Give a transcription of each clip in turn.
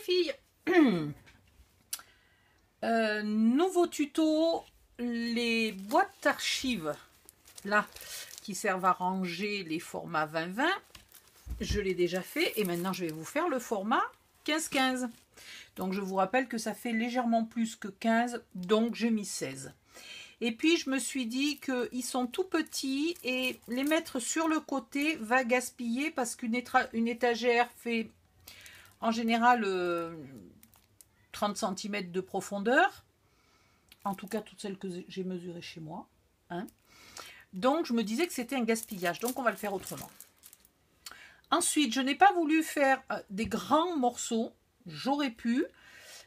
filles. Nouveau tuto, les boîtes d'archives là qui servent à ranger les formats 20-20. Je l'ai déjà fait et maintenant je vais vous faire le format 15-15. Donc je vous rappelle que ça fait légèrement plus que 15, donc j'ai mis 16. Et puis je me suis dit qu'ils sont tout petits et les mettre sur le côté va gaspiller parce qu'une étagère fait en général 30 cm de profondeur. En tout cas toutes celles que j'ai mesurées chez moi. Hein. Donc je me disais que c'était un gaspillage, donc on va le faire autrement. Ensuite, je n'ai pas voulu faire des grands morceaux, j'aurais pu,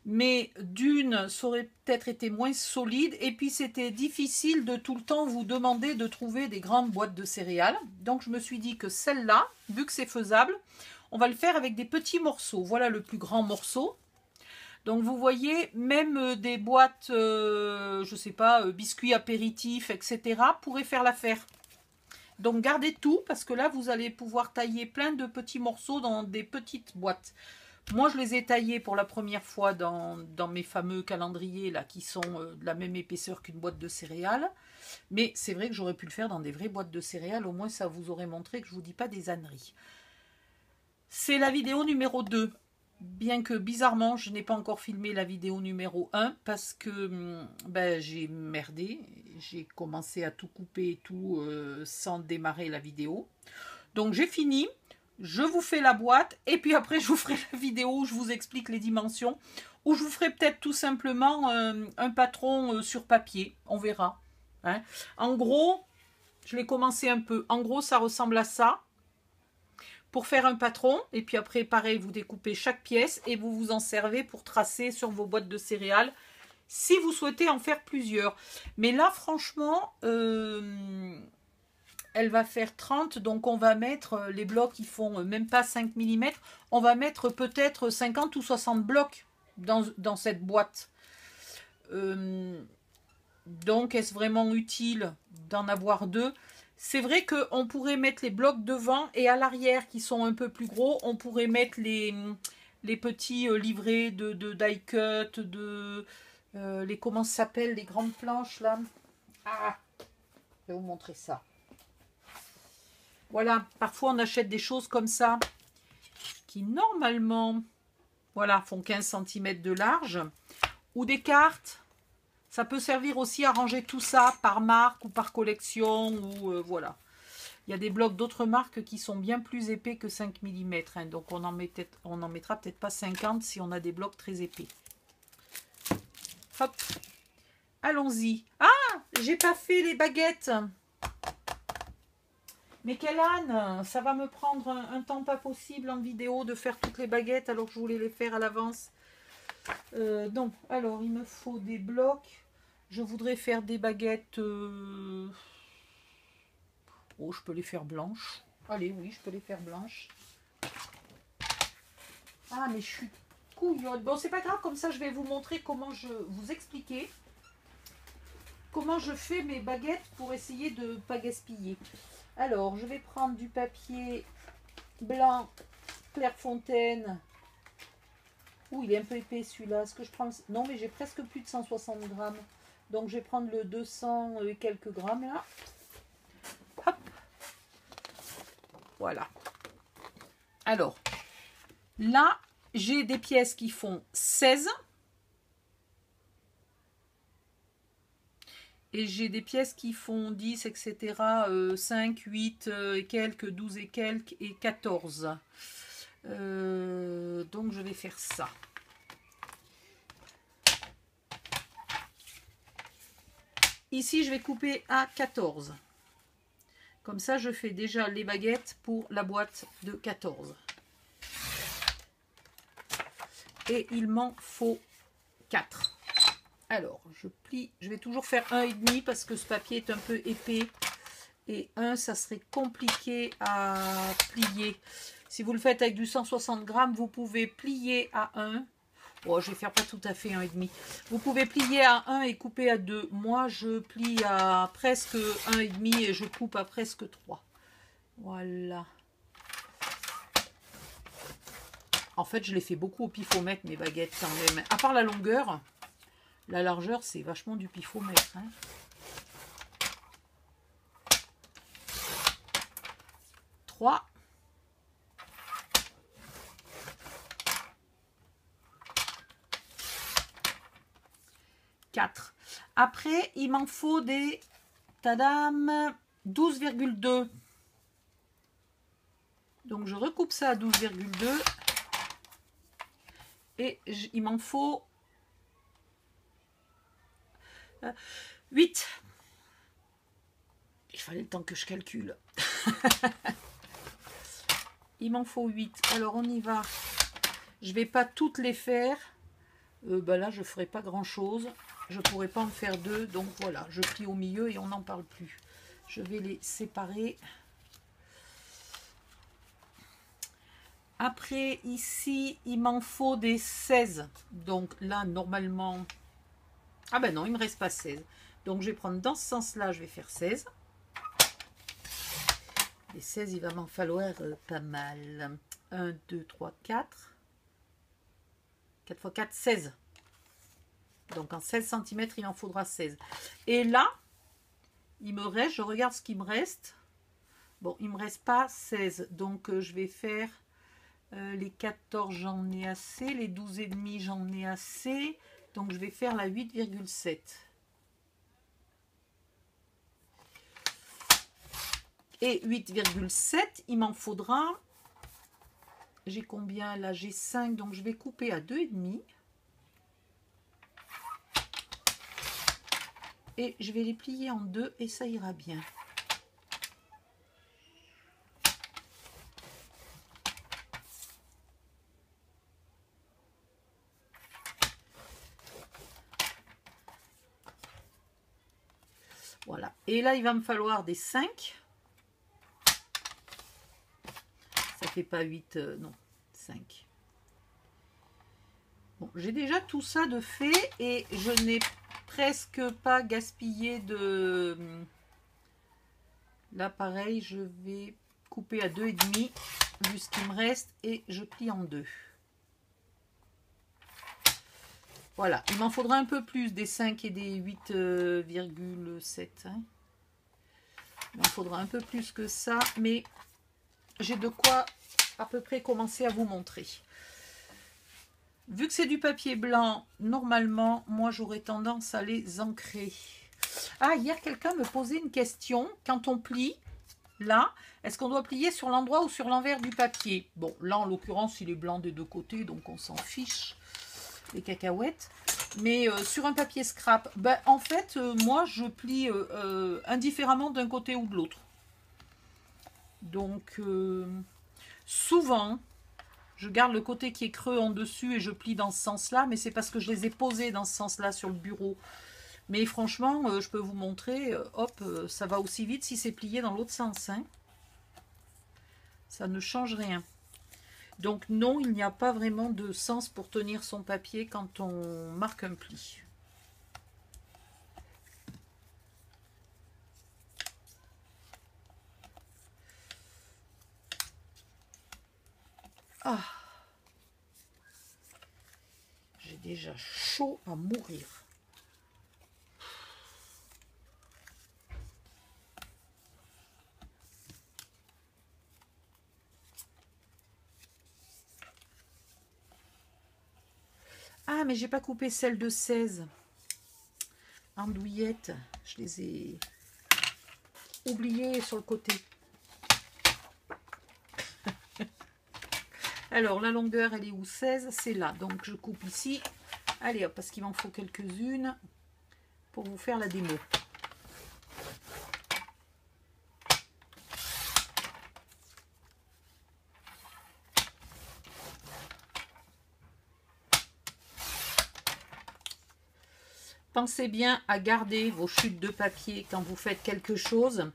mais d'une, ça aurait peut-être été moins solide, et puis c'était difficile de tout le temps vous demander de trouver des grandes boîtes de céréales. Donc je me suis dit que celle-là, vu que c'est faisable, on va le faire avec des petits morceaux. Voilà le plus grand morceau. Donc vous voyez, même des boîtes, je ne sais pas, biscuits apéritifs, etc., pourraient faire l'affaire. Donc gardez tout, parce que là, vous allez pouvoir tailler plein de petits morceaux dans des petites boîtes. Moi, je les ai taillés pour la première fois dans mes fameux calendriers, là, qui sont de la même épaisseur qu'une boîte de céréales. Mais c'est vrai que j'aurais pu le faire dans des vraies boîtes de céréales. Au moins, ça vous aurait montré que je ne vous dis pas des âneries. C'est la vidéo numéro 2. Bien que bizarrement, je n'ai pas encore filmé la vidéo numéro 1 parce que ben, j'ai merdé. J'ai commencé à tout couper et tout sans démarrer la vidéo. Donc j'ai fini. Je vous fais la boîte et puis après je vous ferai la vidéo où je vous explique les dimensions. Ou je vous ferai peut-être tout simplement un patron sur papier. On verra. Hein. En gros, je l'ai commencé un peu. En gros, ça ressemble à ça. Pour faire un patron, et puis après, pareil, vous découpez chaque pièce et vous vous en servez pour tracer sur vos boîtes de céréales, si vous souhaitez en faire plusieurs. Mais là, franchement, elle va faire 30, donc on va mettre les blocs qui font même pas 5 mm, on va mettre peut-être 50 ou 60 blocs dans cette boîte. Donc, est-ce vraiment utile d'en avoir deux ? C'est vrai qu'on pourrait mettre les blocs devant et à l'arrière qui sont un peu plus gros, on pourrait mettre les petits livrets de die cut, les comment ça s'appelle, les grandes planches là. Ah, je vais vous montrer ça. Voilà, parfois on achète des choses comme ça qui normalement, voilà, font 15 cm de large ou des cartes. Ça peut servir aussi à ranger tout ça par marque ou par collection. Ou voilà. Il y a des blocs d'autres marques qui sont bien plus épais que 5 mm. Hein, donc on en mettra peut-être pas 50 si on a des blocs très épais. Hop. Allons-y. Ah, j'ai pas fait les baguettes. Mais quelle âne. Ça va me prendre un temps pas possible en vidéo de faire toutes les baguettes alors que je voulais les faire à l'avance. Donc, alors il me faut des blocs. Je voudrais faire des baguettes. Oh, je peux les faire blanches. Allez, oui, je peux les faire blanches. Ah, mais je suis couillonne. Bon, c'est pas grave, comme ça, je vais vous montrer comment vous expliquer comment je fais mes baguettes pour essayer de ne pas gaspiller. Alors, je vais prendre du papier blanc Clairefontaine. Ouh, il est un peu épais celui-là. Est-ce que je prends Non, mais j'ai presque plus de 160 grammes. Donc, je vais prendre le 200 et quelques grammes là. Hop. Voilà. Alors, là, j'ai des pièces qui font 16. Et j'ai des pièces qui font 10, etc. 5, 8 et quelques, 12 et quelques et 14. Donc, je vais faire ça. Ici, je vais couper à 14. Comme ça, je fais déjà les baguettes pour la boîte de 14. Et il m'en faut 4. Alors, je plie. Je vais toujours faire 1,5 parce que ce papier est un peu épais. Et 1, ça serait compliqué à plier. Si vous le faites avec du 160 grammes, vous pouvez plier à 1. Oh, je vais faire pas tout à fait 1,5. Vous pouvez plier à 1 et couper à 2. Moi, je plie à presque 1,5 et je coupe à presque 3. Voilà. En fait, je les fais beaucoup au pifomètre, mes baguettes, quand même. À part la longueur, la largeur, c'est vachement du pifomètre. Hein. Trois. 4. Après, il m'en faut des tadam 12,2. Donc, je recoupe ça à 12,2. Et il m'en faut 8. Il fallait le temps que je calcule. Il m'en faut 8. Alors, on y va. Je ne vais pas toutes les faire. Là, je ne ferai pas grand-chose. Je ne pourrai pas en faire 2. Donc, voilà. Je plie au milieu et on n'en parle plus. Je vais les séparer. Après, ici, il m'en faut des 16. Donc, là, normalement... Ah ben non, il ne me reste pas 16. Donc, je vais prendre dans ce sens-là, je vais faire 16. Les 16, il va m'en falloir pas mal. 1, 2, 3, 4. 4 x 4, 16. Donc, en 16 cm, il en faudra 16. Et là, il me reste, je regarde ce qui me reste. Bon, il ne me reste pas 16. Donc, je vais faire les 14, j'en ai assez. Les 12,5, j'en ai assez. Donc, je vais faire la 8,7. Et 8,7, il m'en faudra... J'ai combien là? J'ai 5, donc je vais couper à 2,5. Et je vais les plier en deux et ça ira bien. Voilà. Et là, il va me falloir des 5. Ça fait pas 8, non, 5. Bon, j'ai déjà tout ça de fait et je n'ai presque pas gaspillé de... Là, pareil, je vais couper à 2,5 vu ce qui me reste et je plie en deux. Voilà, il m'en faudra un peu plus des 5 et des 8,7. Hein. Il m'en faudra un peu plus que ça, mais j'ai de quoi à peu près commencer à vous montrer. Vu que c'est du papier blanc, normalement, moi, j'aurais tendance à les ancrer. Ah, hier, quelqu'un me posait une question. Quand on plie, là, est-ce qu'on doit plier sur l'endroit ou sur l'envers du papier? Bon, là, en l'occurrence, il est blanc des deux côtés, donc on s'en fiche. Les cacahuètes. Mais sur un papier scrap, ben, en fait, moi, je plie indifféremment d'un côté ou de l'autre. Donc, souvent... Je garde le côté qui est creux en dessus et je plie dans ce sens-là, mais c'est parce que je les ai posés dans ce sens-là sur le bureau. Mais franchement, je peux vous montrer, hop, ça va aussi vite si c'est plié dans l'autre sens. Hein. Ça ne change rien. Donc non, il n'y a pas vraiment de sens pour tenir son papier quand on marque un pli. Ah, j'ai déjà chaud à mourir. Ah, mais j'ai pas coupé celle de 16. Andouillettes, je les ai oubliées sur le côté. Alors, la longueur, elle est où? 16, c'est là. Donc, je coupe ici. Allez, hop, parce qu'il m'en faut quelques-unes pour vous faire la démo. Pensez bien à garder vos chutes de papier quand vous faites quelque chose.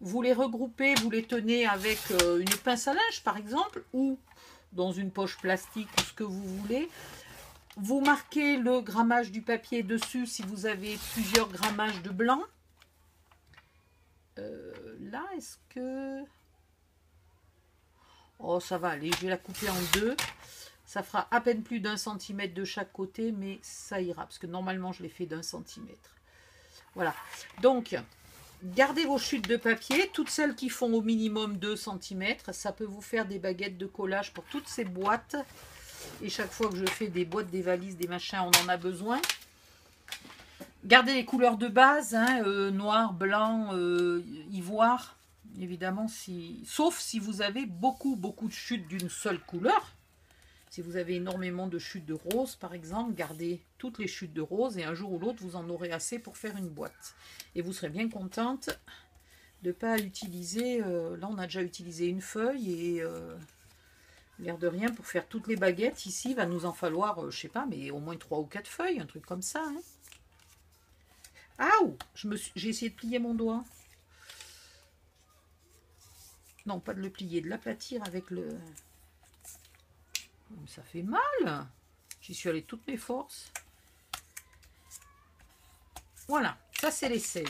Vous les regroupez, vous les tenez avec une pince à linge, par exemple, ou dans une poche plastique ou ce que vous voulez. Vous marquez le grammage du papier dessus si vous avez plusieurs grammages de blanc. Là, est-ce que... Oh, ça va aller, je vais la couper en deux. Ça fera à peine plus d'1 centimètre de chaque côté, mais ça ira, parce que normalement je les fais d'1 centimètre. Voilà, donc gardez vos chutes de papier, toutes celles qui font au minimum 2 cm. Ça peut vous faire des baguettes de collage pour toutes ces boîtes. Et chaque fois que je fais des boîtes, des valises, des machins, on en a besoin. Gardez les couleurs de base, hein, noir, blanc, ivoire. Évidemment, sauf si vous avez beaucoup de chutes d'une seule couleur. Si vous avez énormément de chutes de rose, par exemple, gardez toutes les chutes de rose et un jour ou l'autre, vous en aurez assez pour faire une boîte. Et vous serez bien contente de ne pas utiliser... là, on a déjà utilisé une feuille et l'air de rien, pour faire toutes les baguettes, ici, il va nous en falloir, je sais pas, mais au moins 3 ou 4 feuilles, un truc comme ça. Hein. Aouh, j'ai essayé de plier mon doigt. Non, pas de le plier, de l'aplatir avec le... Ça fait mal. J'y suis allée de toutes mes forces. Voilà, ça c'est les 16.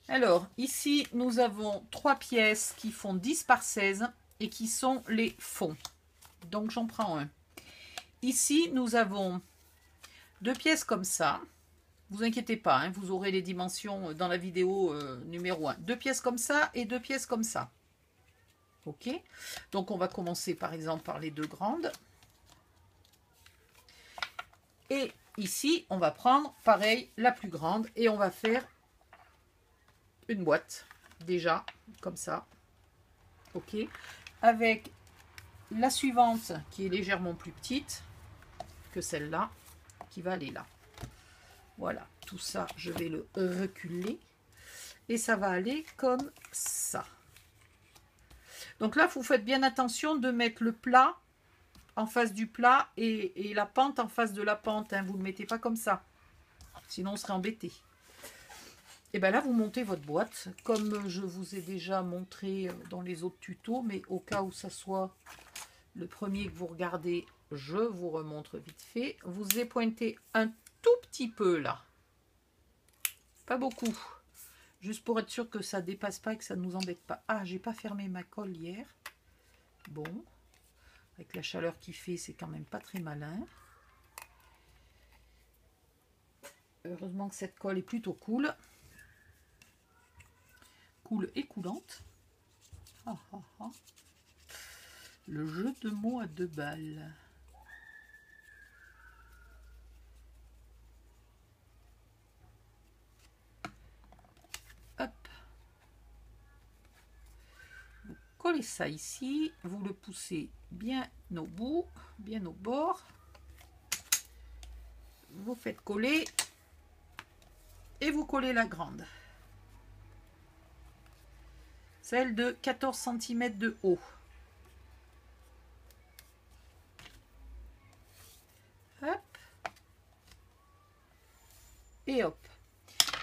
Alors, ici, nous avons 3 pièces qui font 10 par 16 et qui sont les fonds. Donc, j'en prends un. Ici, nous avons 2 pièces comme ça. Vous inquiétez pas, hein, vous aurez les dimensions dans la vidéo numéro 1. 2 pièces comme ça et 2 pièces comme ça. Ok, donc on va commencer par exemple par les 2 grandes. Et ici, on va prendre pareil la plus grande et on va faire une boîte déjà comme ça. Ok, avec la suivante qui est légèrement plus petite que celle-là, qui va aller là. Voilà, tout ça, je vais le reculer et ça va aller comme ça. Donc là, vous faites bien attention de mettre le plat en face du plat et la pente en face de la pente. Hein. Vous ne le mettez pas comme ça. Sinon, on serait embêté. Et bien là, vous montez votre boîte comme je vous ai déjà montré dans les autres tutos. Mais au cas où ça soit le premier que vous regardez, je vous remontre vite fait. Vous épointez un tout petit peu là. Pas beaucoup. Juste pour être sûr que ça dépasse pas et que ça ne nous embête pas. Ah, j'ai pas fermé ma colle hier. Bon. Avec la chaleur qu'il fait, c'est quand même pas très malin. Heureusement que cette colle est plutôt cool. Cool et coulante. Ah, ah, ah. Le jeu de mots à 2 balles. Hop. Vous collez ça ici. Vous le poussez bien au bout, bien au bord. Vous faites coller. Et vous collez la grande. Celle de 14 cm de haut. Hop. Et hop.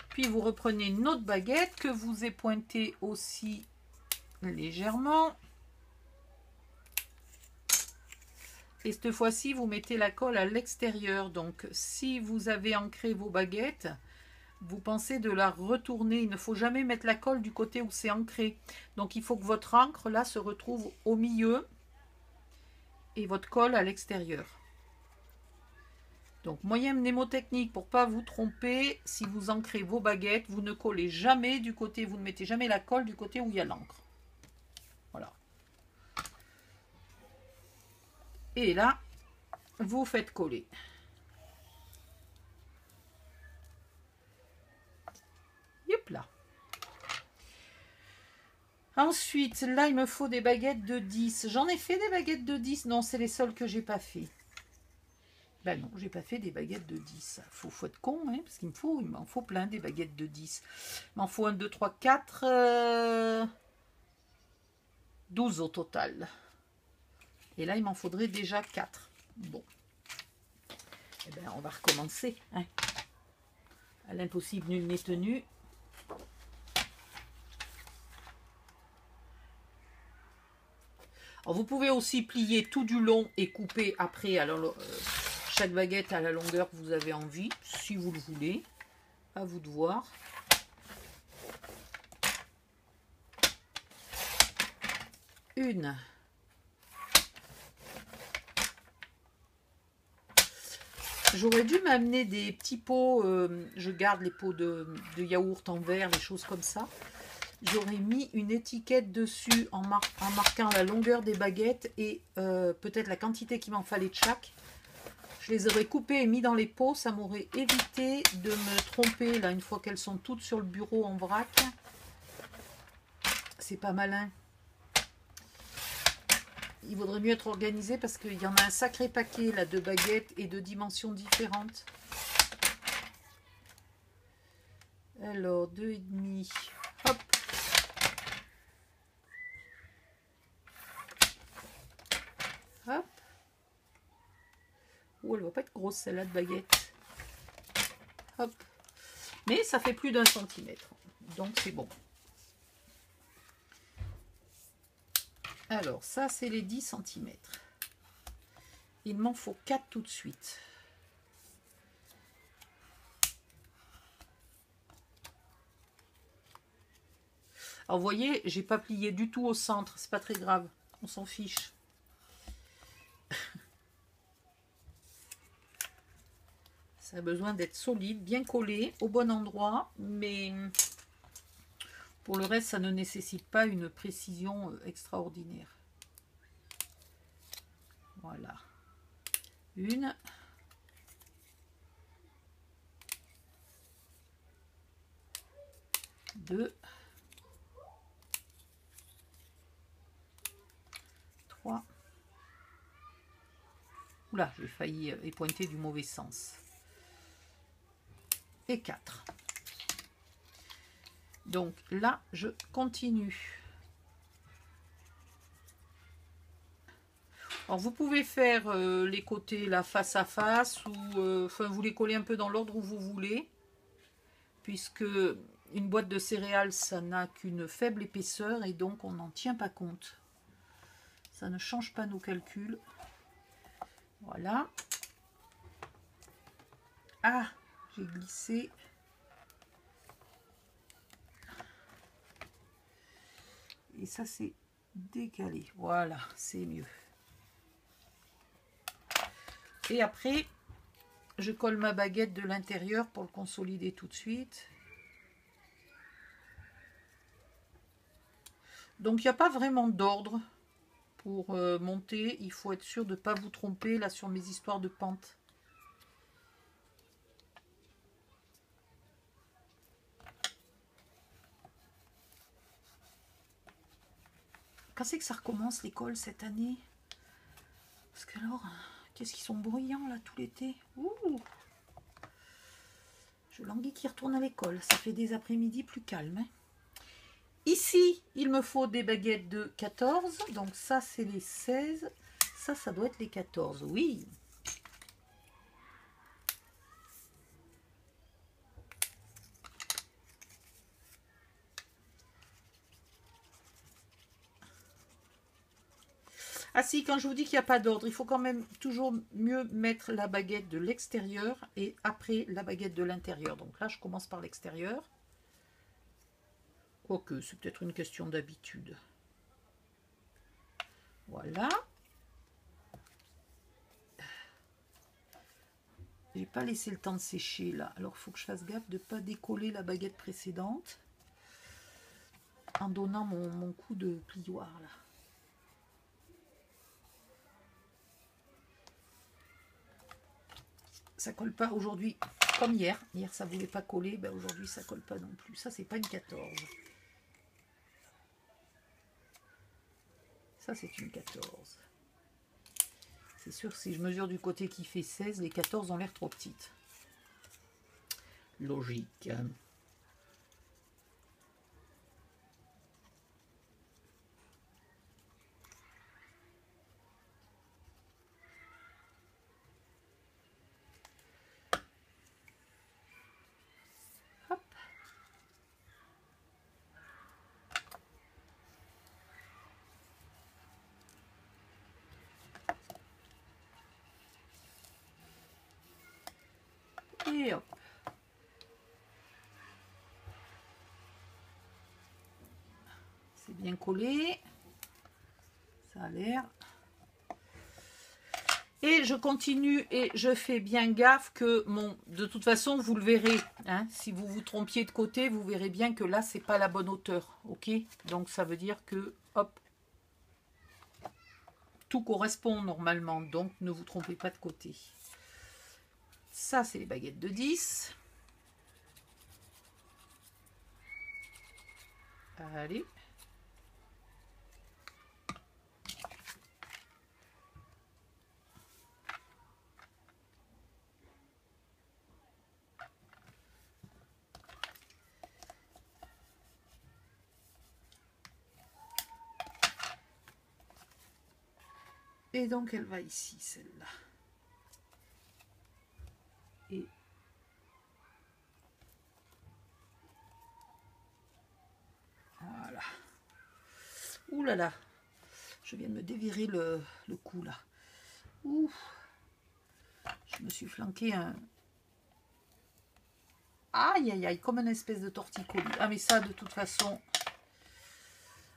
Puis vous reprenez une autre baguette que vous épointez aussi légèrement. Et cette fois-ci, vous mettez la colle à l'extérieur. Donc, si vous avez ancré vos baguettes, vous pensez de la retourner. Il ne faut jamais mettre la colle du côté où c'est ancré. Donc, il faut que votre encre, là, se retrouve au milieu et votre colle à l'extérieur. Donc, moyen mnémotechnique pour ne pas vous tromper. Si vous ancrez vos baguettes, vous ne collez jamais du côté, vous ne mettez jamais la colle du côté où il y a l'encre. Voilà. Et là, vous faites coller. Yep là. Ensuite, là, il me faut des baguettes de 10. J'en ai fait des baguettes de 10. Non, c'est les seules que j'ai pas fait. Ben non, j'ai pas fait des baguettes de 10. Faut être con, hein, parce qu'il m'en faut plein des baguettes de 10. Il m'en faut 1, 2, 3, 4... 12 au total. Et là, il m'en faudrait déjà 4. Bon. Eh bien, on va recommencer. Hein. À l'impossible, nul n'est tenu. Alors, vous pouvez aussi plier tout du long et couper après. Alors, chaque baguette à la longueur que vous avez envie, si vous le voulez. À vous de voir. Une, J'aurais dû m'amener des petits pots, je garde les pots de yaourt en verre, les choses comme ça. J'aurais mis une étiquette dessus en marquant la longueur des baguettes et peut-être la quantité qu'il m'en fallait de chaque. Je les aurais coupées et mis dans les pots, ça m'aurait évité de me tromper là une fois qu'elles sont toutes sur le bureau en vrac. C'est pas malin. Il vaudrait mieux être organisé parce qu'il y en a un sacré paquet là de baguettes et de dimensions différentes. Alors, 2,5. Hop. Hop. Oh, elle va pas être grosse celle-là de baguette. Hop. Mais ça fait plus d'1 centimètre. Donc c'est bon. Alors, ça, c'est les 10 cm. Il m'en faut 4 tout de suite. Alors, vous voyez, j'ai pas plié du tout au centre. C'est pas très grave. On s'en fiche. Ça a besoin d'être solide, bien collé, au bon endroit. Mais pour le reste, ça ne nécessite pas une précision extraordinaire. Voilà. 1. 2. 3. Oula, j'ai failli épointer du mauvais sens. Et 4. Donc là, je continue. Alors vous pouvez faire les côtés là face à face ou enfin vous les collez un peu dans l'ordre où vous voulez, puisque une boîte de céréales ça n'a qu'une faible épaisseur et donc on n'en tient pas compte. Ça ne change pas nos calculs. Voilà. Ah, j'ai glissé. Et ça c'est décalé. Voilà, c'est mieux. Et après, je colle ma baguette de l'intérieur pour le consolider tout de suite. Donc, il n'y a pas vraiment d'ordre pour monter. Il faut être sûr de ne pas vous tromper là sur mes histoires de pente. Quand c'est que ça recommence l'école cette année? Parce que alors... Qu'est-ce qu'ils sont bruyants là tout l'été. Ouh. Je languis qui retourne à l'école. Ça fait des après-midi plus calmes. Hein. Ici, il me faut des baguettes de 14. Donc ça, c'est les 16. Ça doit être les 14. Oui. Ah si, quand je vous dis qu'il n'y a pas d'ordre, il faut quand même toujours mieux mettre la baguette de l'extérieur et après la baguette de l'intérieur. Donc là, je commence par l'extérieur. Quoique, c'est peut-être une question d'habitude. Voilà. J'ai pas laissé le temps de sécher là. Alors, il faut que je fasse gaffe de ne pas décoller la baguette précédente en donnant mon coup de plioir là. Ça colle pas aujourd'hui comme hier. Hier ça voulait pas coller, ben aujourd'hui ça colle pas non plus. Ça c'est pas une 14. Ça c'est une 14. C'est sûr si je mesure du côté qui fait 16, les 14 ont l'air trop petites. Logique. Et hop. C'est bien collé. Ça a l'air. Et je continue et je fais bien gaffe que de toute façon, vous le verrez. Hein, si vous vous trompiez de côté, vous verrez bien que là, c'est pas la bonne hauteur. Ok? Donc, ça veut dire que, hop, tout correspond normalement. Donc, ne vous trompez pas de côté. Ça, c'est les baguettes de 10. Allez. Et donc, elle va ici, celle-là. Et voilà. Ouh là là. Je viens de me dévirer le cou, là. Ouh. Je me suis flanqué un... Aïe, aïe, aïe, comme une espèce de torticolis. Ah, mais ça, de toute façon,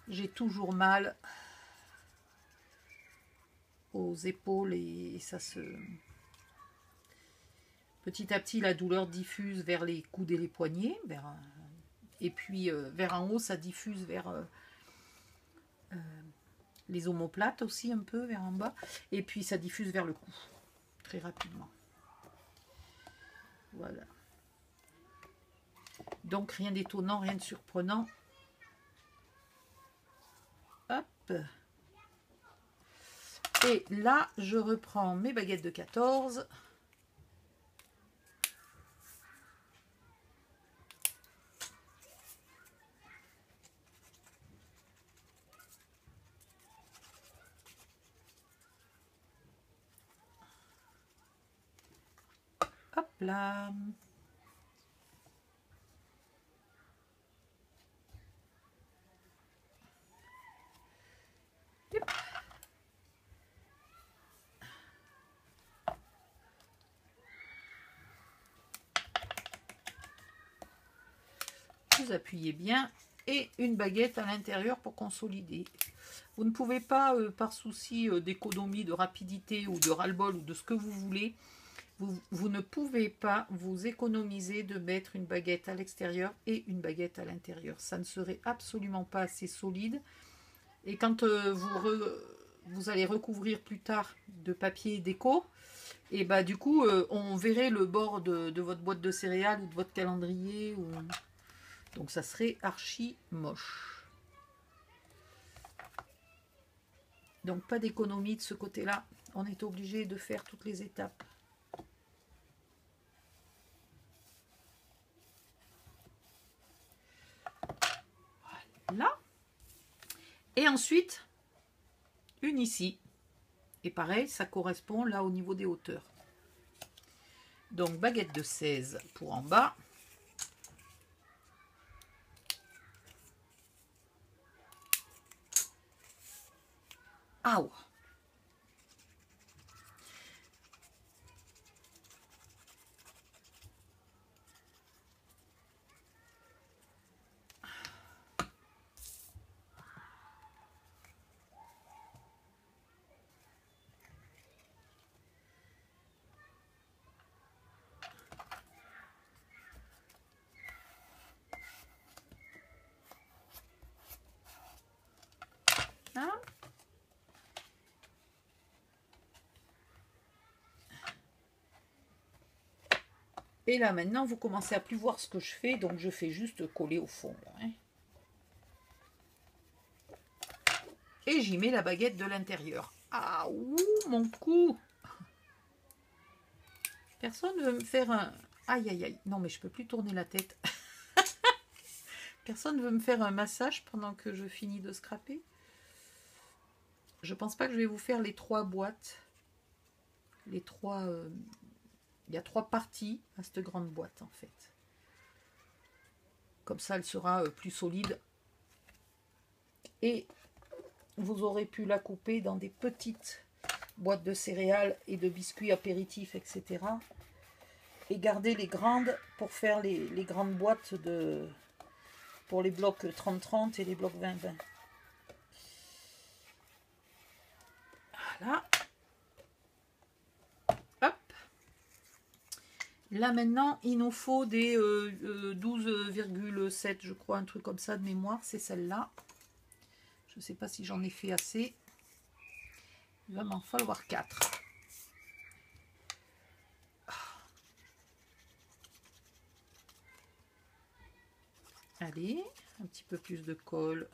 j'ai toujours mal aux épaules et ça se... Petit à petit, la douleur diffuse vers les coudes et les poignets. Et puis, vers en haut, ça diffuse vers les omoplates aussi, un peu, vers en bas. Et puis, ça diffuse vers le cou, très rapidement. Voilà. Donc, rien d'étonnant, rien de surprenant. Hop. Et là, je reprends mes baguettes de 14. Hop là. Yep. Vous appuyez bien et une baguette à l'intérieur pour consolider. Vous ne pouvez pas, par souci d'économie, de rapidité ou de ras-le-bol ou de ce que vous voulez, vous ne pouvez pas vous économiser de mettre une baguette à l'extérieur et une baguette à l'intérieur. Ça ne serait absolument pas assez solide. Et quand vous allez recouvrir plus tard de papier déco, et bah du coup, on verrait le bord de votre boîte de céréales ou de votre calendrier. Donc ça serait archi moche. Donc pas d'économie de ce côté-là. On est obligé de faire toutes les étapes. Là. Et ensuite, une ici. Et pareil, ça correspond là au niveau des hauteurs. Donc baguette de 16 pour en bas. Ah ouais. Et là maintenant vous commencez à plus voir ce que je fais, donc je fais juste coller au fond là, hein. Et j'y mets la baguette de l'intérieur. Ah ouh mon cou. Personne veut me faire un... Aïe aïe aïe. Non mais je peux plus tourner la tête. Personne veut me faire un massage pendant que je finis de scraper. Je pense pas que je vais vous faire les 3 boîtes. Les 3... Il y a 3 parties à cette grande boîte en fait. Comme ça elle sera plus solide. Et vous aurez pu la couper dans des petites boîtes de céréales et de biscuits apéritifs, etc. Et garder les grandes pour faire les grandes boîtes pour les blocs 30-30 et les blocs 20-20. Voilà. Là maintenant, il nous faut des 12,7, je crois, un truc comme ça de mémoire. C'est celle-là. Je ne sais pas si j'en ai fait assez. Il va m'en falloir 4. Allez, un petit peu plus de colle.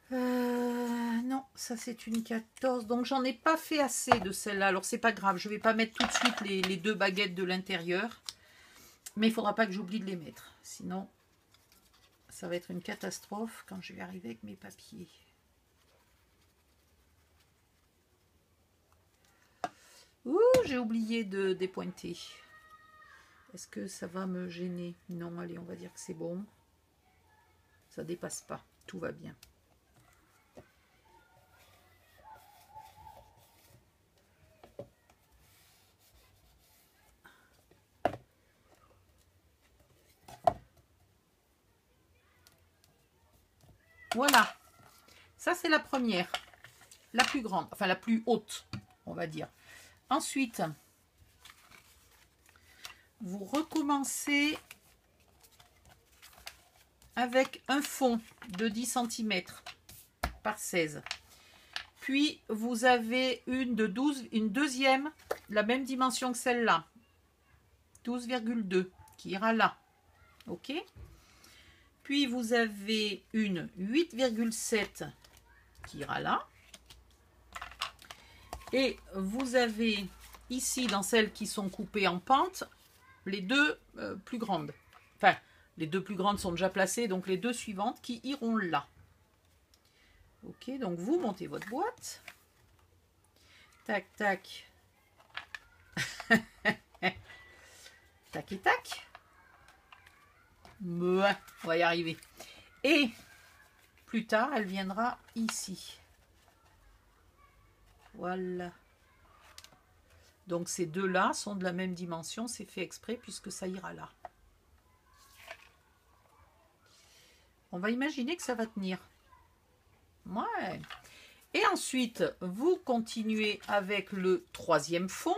Non, ça c'est une 14. Donc j'en ai pas fait assez de celle-là. Alors c'est pas grave, je vais pas mettre tout de suite les 2 baguettes de l'intérieur. Mais il faudra pas que j'oublie de les mettre. Sinon, ça va être une catastrophe quand je vais arriver avec mes papiers. Ouh, j'ai oublié de dépointer. Est-ce que ça va me gêner? Non, allez, on va dire que c'est bon. Ça dépasse pas, tout va bien. Voilà, ça c'est la première, la plus grande, enfin la plus haute, on va dire. Ensuite, vous recommencez avec un fond de 10 cm par 16. Puis vous avez une de 12, une deuxième, la même dimension que celle-là, 12,2 qui ira là. Ok. Puis vous avez une 8,7 qui ira là. Et vous avez ici, dans celles qui sont coupées en pente, les deux plus grandes. Enfin, les deux plus grandes sont déjà placées, donc les deux suivantes qui iront là. Ok, donc vous montez votre boîte. Tac, tac. Tac et tac. Ouais, on va y arriver. Et plus tard, elle viendra ici. Voilà. Donc ces deux-là sont de la même dimension, c'est fait exprès puisque ça ira là. On va imaginer que ça va tenir. Ouais. Et ensuite, vous continuez avec le troisième fond.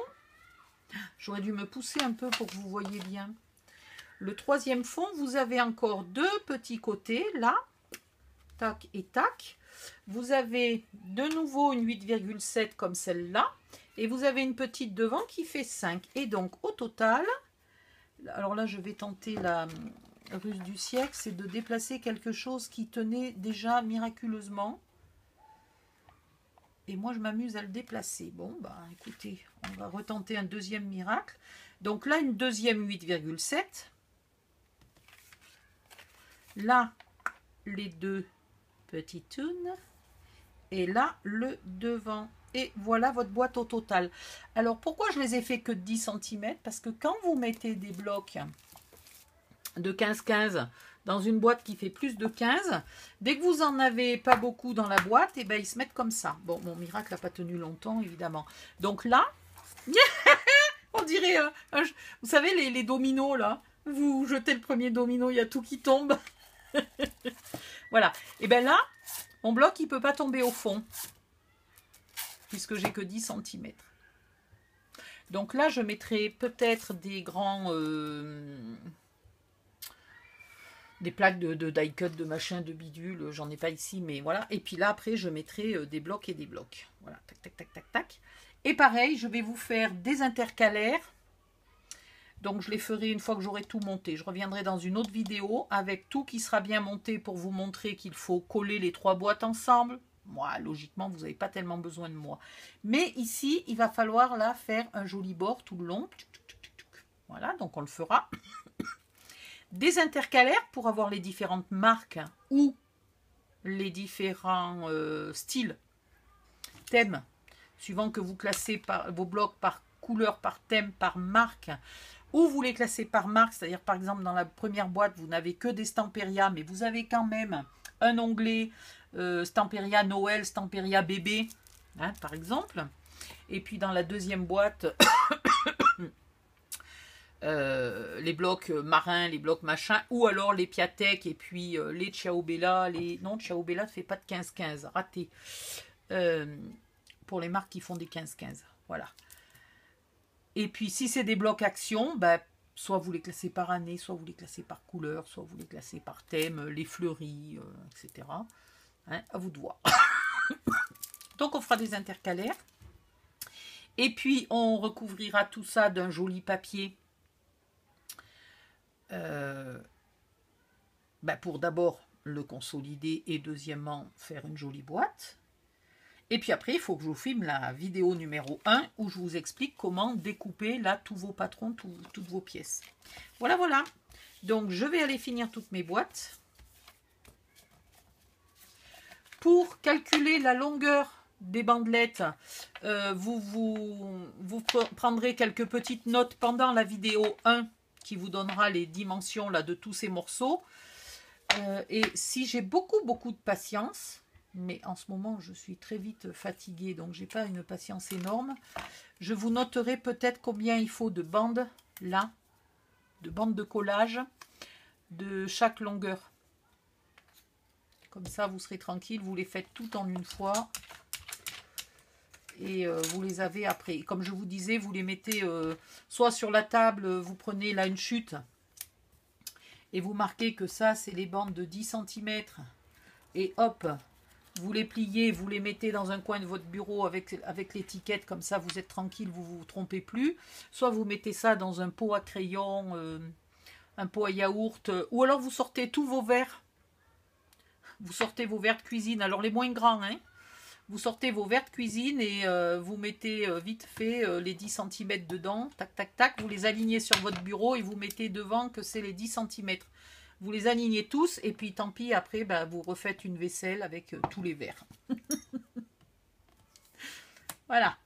J'aurais dû me pousser un peu pour que vous voyez bien. Le troisième fond, vous avez encore deux petits côtés, là, tac et tac. Vous avez de nouveau une 8,7 comme celle-là. Et vous avez une petite devant qui fait 5. Et donc, au total, alors là, je vais tenter la ruse du siècle, c'est de déplacer quelque chose qui tenait déjà miraculeusement. Et moi, je m'amuse à le déplacer. Bon, bah écoutez, on va retenter un deuxième miracle. Donc là, une deuxième 8,7. Là, les deux petites tunes. Et là, le devant. Et voilà votre boîte au total. Alors, pourquoi je les ai fait que de 10 cm? Parce que quand vous mettez des blocs de 15-15 dans une boîte qui fait plus de 15, dès que vous en avez pas beaucoup dans la boîte, et ben ils se mettent comme ça. Bon, mon miracle n'a pas tenu longtemps, évidemment. Donc là, on dirait, vous savez, les dominos, là. Vous jetez le premier domino, il y a tout qui tombe. Voilà. Et bien là, mon bloc, il ne peut pas tomber au fond, puisque j'ai que 10 cm. Donc là, je mettrai peut-être des grands... des plaques de die cut, de machin, de bidule, j'en ai pas ici, mais voilà. Et puis là, après, je mettrai des blocs et des blocs. Voilà, tac, tac, tac, tac, tac. Et pareil, je vais vous faire des intercalaires. Donc, je les ferai une fois que j'aurai tout monté. Je reviendrai dans une autre vidéo avec tout qui sera bien monté pour vous montrer qu'il faut coller les trois boîtes ensemble. Moi, logiquement, vous n'avez pas tellement besoin de moi. Mais ici, il va falloir là faire un joli bord tout le long. Voilà, donc on le fera. Des intercalaires pour avoir les différentes marques ou les différents styles, thèmes, suivant que vous classez par, vos blocs par couleur, par thème, par marque, ou vous les classez par marque, c'est-à-dire par exemple dans la première boîte, vous n'avez que des Stamperia, mais vous avez quand même un onglet Stamperia Noël, Stamperia bébé, hein, par exemple. Et puis dans la deuxième boîte, les blocs marins, les blocs machin, ou alors les Piatek et puis les Ciaobella, non, Ciaobella ne fait pas de 15-15, raté. Pour les marques qui font des 15-15, voilà. Et puis si c'est des blocs action, bah, soit vous les classez par année, soit vous les classez par couleur, soit vous les classez par thème, les fleuris, etc. Hein, à vous de voir. Donc on fera des intercalaires. Et puis on recouvrira tout ça d'un joli papier. Pour d'abord le consolider et deuxièmement faire une jolie boîte. Et puis après, il faut que je vous filme la vidéo numéro 1 où je vous explique comment découper là tous vos patrons, toutes vos pièces. Voilà, voilà. Donc, je vais aller finir toutes mes boîtes. Pour calculer la longueur des bandelettes, vous prendrez quelques petites notes pendant la vidéo 1 qui vous donnera les dimensions là, de tous ces morceaux. Et si j'ai beaucoup de patience... Mais en ce moment, je suis très vite fatiguée, donc j'ai pas une patience énorme. Je vous noterai peut-être combien il faut de bandes, là, de bandes de collage, de chaque longueur. Comme ça, vous serez tranquille, vous les faites toutes en une fois. Et vous les avez après. Comme je vous disais, vous les mettez soit sur la table, vous prenez là une chute, et vous marquez que ça, c'est les bandes de 10 cm. Et hop, vous les pliez, vous les mettez dans un coin de votre bureau avec l'étiquette, comme ça vous êtes tranquille, vous ne vous trompez plus. Soit vous mettez ça dans un pot à crayon, un pot à yaourt, ou alors vous sortez tous vos verres. Vous sortez vos verres de cuisine, alors les moins grands, hein. Vous sortez vos verres de cuisine et vous mettez vite fait les 10 cm dedans, tac, tac, tac. Vous les alignez sur votre bureau et vous mettez devant que c'est les 10 cm. Vous les alignez tous et puis tant pis, après, vous refaites une vaisselle avec tous les verres. Voilà.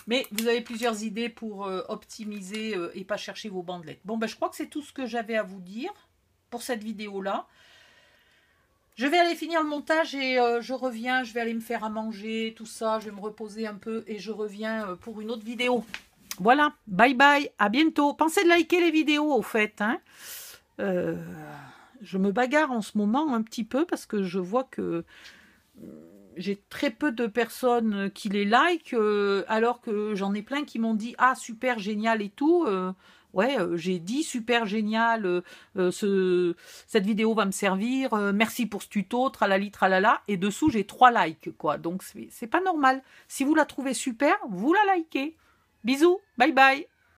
Mais vous avez plusieurs idées pour optimiser et pas chercher vos bandelettes. Bon, je crois que c'est tout ce que j'avais à vous dire pour cette vidéo-là. Je vais aller finir le montage et je reviens. Je vais aller me faire à manger, tout ça. Je vais me reposer un peu et je reviens pour une autre vidéo. Voilà. Bye bye. À bientôt. Pensez de liker les vidéos, au fait, hein. Je me bagarre en ce moment un petit peu parce que je vois que j'ai très peu de personnes qui les like, alors que j'en ai plein qui m'ont dit « Ah, super, génial et tout ». Ouais, j'ai dit « Super, génial, cette vidéo va me servir, merci pour ce tuto, tralali, tralala ». Et dessous, j'ai 3 likes, quoi. Donc, c'est pas normal. Si vous la trouvez super, vous la likez. Bisous, bye bye.